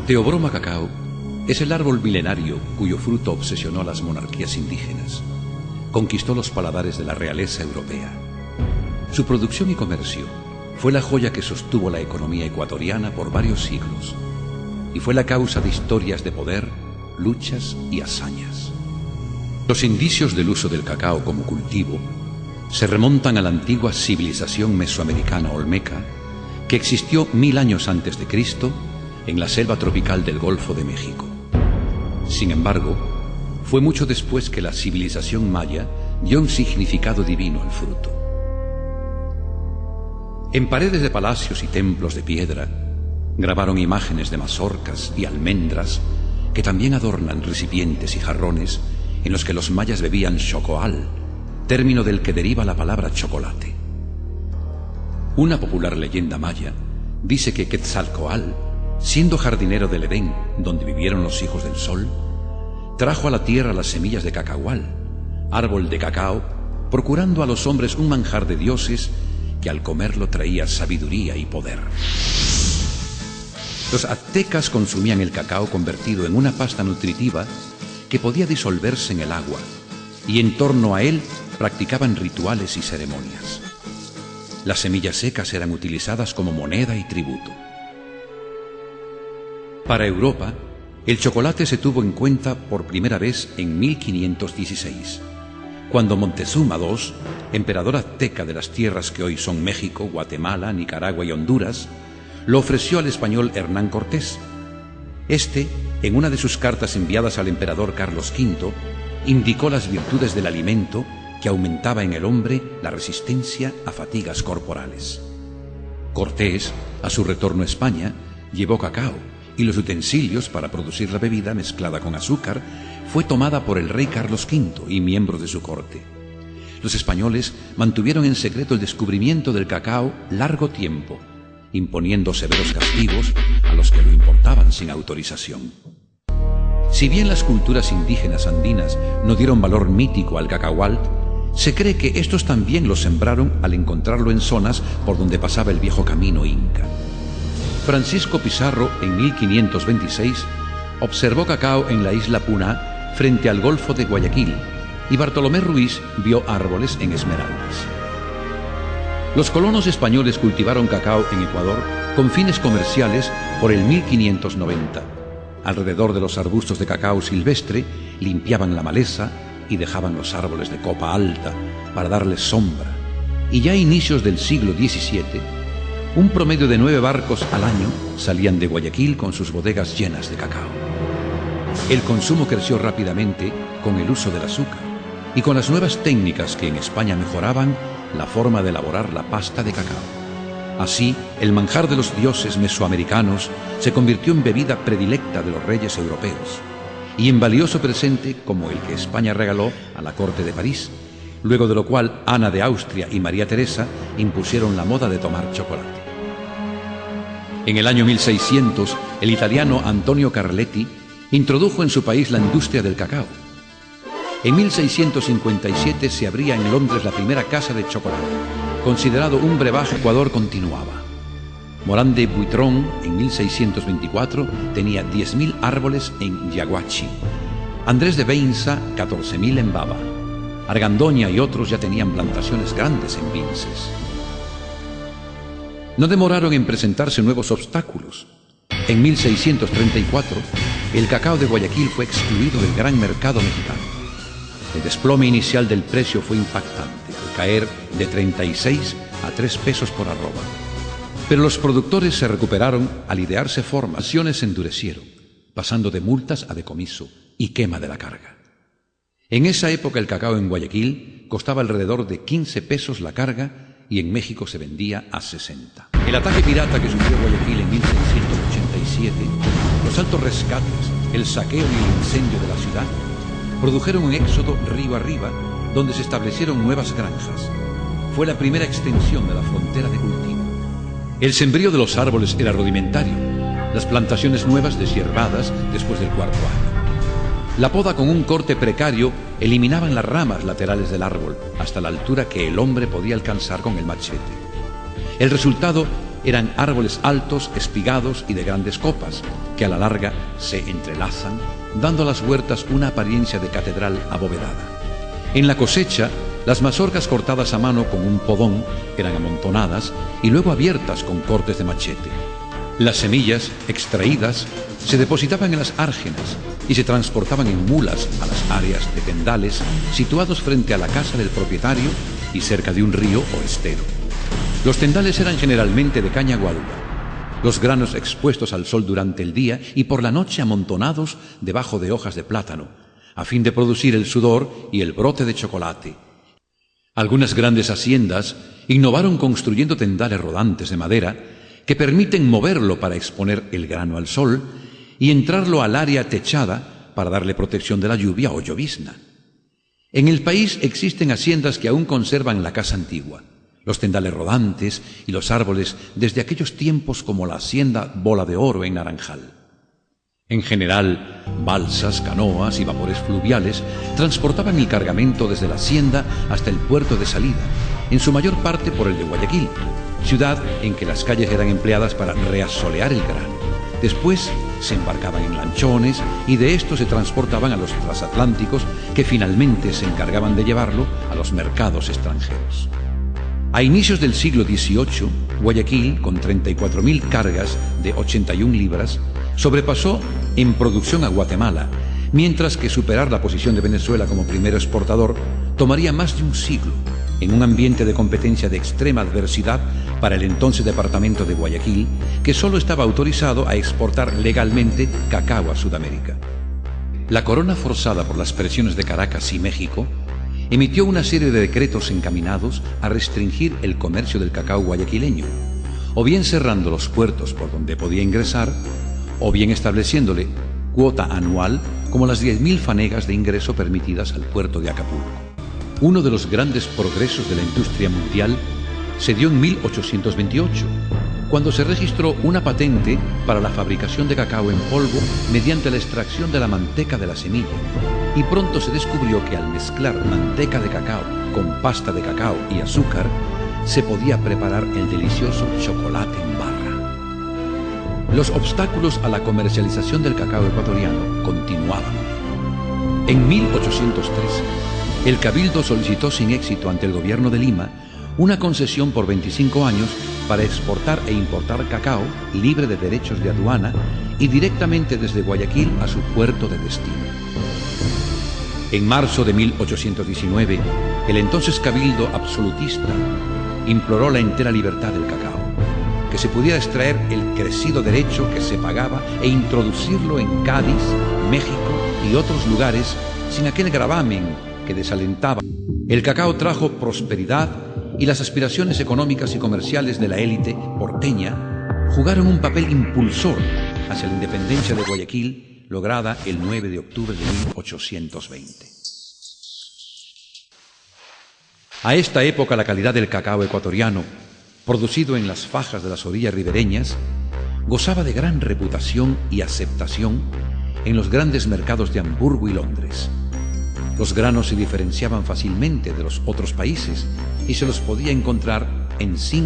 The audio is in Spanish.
Theobroma cacao es el árbol milenario cuyo fruto obsesionó a las monarquías indígenas. Conquistó los paladares de la realeza europea. Su producción y comercio fue la joya que sostuvo la economía ecuatoriana por varios siglos y fue la causa de historias de poder, luchas y hazañas. Los indicios del uso del cacao como cultivo se remontan a la antigua civilización mesoamericana olmeca que existió 1000 años antes de Cristo en la selva tropical del Golfo de México. Sin embargo, fue mucho después que la civilización maya dio un significado divino al fruto. En paredes de palacios y templos de piedra grabaron imágenes de mazorcas y almendras que también adornan recipientes y jarrones en los que los mayas bebían xocoal, término del que deriva la palabra chocolate. Una popular leyenda maya dice que Quetzalcóatl, siendo jardinero del Edén, donde vivieron los hijos del sol, trajo a la tierra las semillas de cacahual, árbol de cacao, procurando a los hombres un manjar de dioses que al comerlo traía sabiduría y poder. Los aztecas consumían el cacao convertido en una pasta nutritiva que podía disolverse en el agua, y en torno a él practicaban rituales y ceremonias. Las semillas secas eran utilizadas como moneda y tributo. Para Europa, el chocolate se tuvo en cuenta por primera vez en 1516, cuando Montezuma II, emperador azteca de las tierras que hoy son México, Guatemala, Nicaragua y Honduras, lo ofreció al español Hernán Cortés. Este, en una de sus cartas enviadas al emperador Carlos V, indicó las virtudes del alimento que aumentaba en el hombre la resistencia a fatigas corporales. Cortés, a su retorno a España, llevó cacao, y los utensilios para producir la bebida mezclada con azúcar fue tomada por el rey Carlos V y miembros de su corte. Los españoles mantuvieron en secreto el descubrimiento del cacao largo tiempo, imponiendo severos castigos a los que lo importaban sin autorización. Si bien las culturas indígenas andinas no dieron valor mítico al cacahual, se cree que estos también lo sembraron al encontrarlo en zonas por donde pasaba el viejo camino inca. Francisco Pizarro, en 1526, observó cacao en la isla Puná frente al Golfo de Guayaquil, y Bartolomé Ruiz vio árboles en Esmeraldas. Los colonos españoles cultivaron cacao en Ecuador con fines comerciales por el 1590. Alrededor de los arbustos de cacao silvestre limpiaban la maleza y dejaban los árboles de copa alta para darles sombra. Y ya a inicios del siglo XVII, un promedio de 9 barcos al año salían de Guayaquil con sus bodegas llenas de cacao. El consumo creció rápidamente con el uso del azúcar y con las nuevas técnicas que en España mejoraban la forma de elaborar la pasta de cacao. Así, el manjar de los dioses mesoamericanos se convirtió en bebida predilecta de los reyes europeos y en valioso presente como el que España regaló a la corte de París, luego de lo cual Ana de Austria y María Teresa impusieron la moda de tomar chocolate. En el año 1600, el italiano Antonio Carletti introdujo en su país la industria del cacao. En 1657 se abría en Londres la primera casa de chocolate, considerado un brebaje. Ecuador continuaba. Morán de Buitrón, en 1624, tenía 10.000 árboles en Yaguachi. Andrés de Beinza, 14.000 en Baba. Argandoña y otros ya tenían plantaciones grandes en Vinces. No demoraron en presentarse nuevos obstáculos. En 1634, el cacao de Guayaquil fue excluido del gran mercado mexicano. El desplome inicial del precio fue impactante, al caer de 36 a 3 pesos por arroba. Pero los productores se recuperaron al idearse formas. Las sanciones se endurecieron, pasando de multas a decomiso y quema de la carga. En esa época el cacao en Guayaquil costaba alrededor de 15 pesos la carga y en México se vendía a 60. El ataque pirata que sufrió Guayaquil en 1687, los altos rescates, el saqueo y el incendio de la ciudad produjeron un éxodo río arriba donde se establecieron nuevas granjas. Fue la primera extensión de la frontera de cultivo. El sembrío de los árboles era rudimentario, las plantaciones nuevas deshiervadas después del 4º año. La poda con un corte precario eliminaban las ramas laterales del árbol hasta la altura que el hombre podía alcanzar con el machete. El resultado eran árboles altos, espigados y de grandes copas, que a la larga se entrelazan, dando a las huertas una apariencia de catedral abovedada. En la cosecha, las mazorcas cortadas a mano con un podón eran amontonadas y luego abiertas con cortes de machete. Las semillas, extraídas, se depositaban en las árgenas y se transportaban en mulas a las áreas de tendales situados frente a la casa del propietario y cerca de un río o estero. Los tendales eran generalmente de caña guadua, los granos expuestos al sol durante el día y por la noche amontonados debajo de hojas de plátano, a fin de producir el sudor y el brote de chocolate. Algunas grandes haciendas innovaron construyendo tendales rodantes de madera que permiten moverlo para exponer el grano al sol y entrarlo al área techada para darle protección de la lluvia o llovizna. En el país existen haciendas que aún conservan la casa antigua, los tendales rodantes y los árboles desde aquellos tiempos, como la hacienda Bola de Oro en Naranjal. En general, balsas, canoas y vapores fluviales transportaban el cargamento desde la hacienda hasta el puerto de salida, en su mayor parte por el de Guayaquil, ciudad en que las calles eran empleadas para reasolear el grano. Después se embarcaban en lanchones y de estos se transportaban a los transatlánticos, que finalmente se encargaban de llevarlo a los mercados extranjeros. A inicios del siglo XVIII, Guayaquil, con 34.000 cargas de 81 libras, sobrepasó en producción a Guatemala, mientras que superar la posición de Venezuela como primer exportador tomaría más de un siglo, en un ambiente de competencia de extrema adversidad para el entonces departamento de Guayaquil, que solo estaba autorizado a exportar legalmente cacao a Sudamérica. La corona, forzada por las presiones de Caracas y México, emitió una serie de decretos encaminados a restringir el comercio del cacao guayaquileño, o bien cerrando los puertos por donde podía ingresar, o bien estableciéndole cuota anual como las 10.000 fanegas de ingreso permitidas al puerto de Acapulco. Uno de los grandes progresos de la industria mundial se dio en 1828, cuando se registró una patente para la fabricación de cacao en polvo mediante la extracción de la manteca de la semilla, y pronto se descubrió que al mezclar manteca de cacao con pasta de cacao y azúcar, se podía preparar el delicioso chocolate en barra. Los obstáculos a la comercialización del cacao ecuatoriano continuaban. En 1813, el Cabildo solicitó sin éxito ante el gobierno de Lima una concesión por 25 años para exportar e importar cacao libre de derechos de aduana y directamente desde Guayaquil a su puerto de destino. En marzo de 1819, el entonces Cabildo absolutista imploró la entera libertad del cacao, que se pudiera extraer el crecido derecho que se pagaba e introducirlo en Cádiz, México y otros lugares sin aquel gravamen que desalentaba. El cacao trajo prosperidad y las aspiraciones económicas y comerciales de la élite porteña jugaron un papel impulsor hacia la independencia de Guayaquil, lograda el 9 de octubre de 1820. A esta época la calidad del cacao ecuatoriano, producido en las fajas de las orillas ribereñas, gozaba de gran reputación y aceptación en los grandes mercados de Hamburgo y Londres. Los granos se diferenciaban fácilmente de los otros países y se los podía encontrar en 5